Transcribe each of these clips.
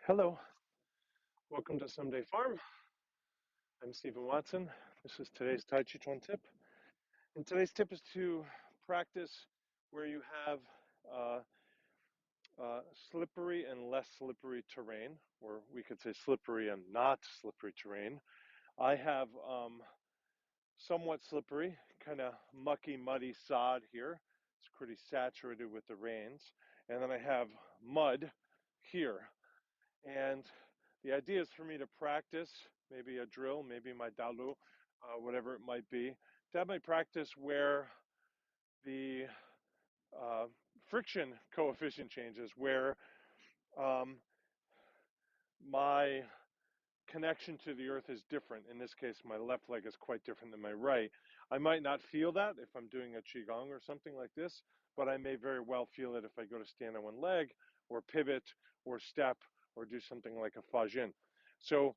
Hello, welcome to Someday Farm. I'm Stephen Watson. This is today's Tàijíquán Tip. And today's tip is to practice where you have slippery and less slippery terrain, or we could say slippery and not slippery terrain. I have somewhat slippery, kind of mucky, muddy sod here. It's pretty saturated with the rains. And then I have mud here. And the idea is for me to practice, maybe a drill, maybe my dalu, whatever it might be, to have my practice where the friction coefficient changes, where um, my connection to the earth is different. In this case, my left leg is quite different than my right. I might not feel that if I'm doing a qigong or something like this, but I may very well feel it if I go to stand on one leg or pivot or step or do something like a fajin. So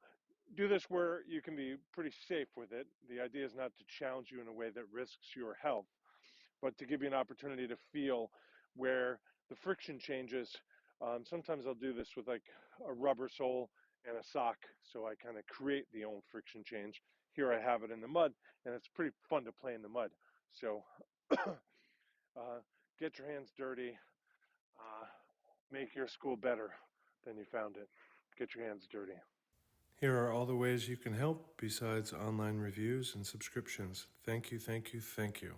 do this where you can be pretty safe with it. The idea is not to challenge you in a way that risks your health, but to give you an opportunity to feel where the friction changes. Sometimes I'll do this with like a rubber sole and a sock, so I kind of create the own friction change. Here I have it in the mud, and it's pretty fun to play in the mud. So get your hands dirty, uh, make your school better than you found it. Get your hands dirty. Here are all the ways you can help besides online reviews and subscriptions. Thank you, thank you, thank you.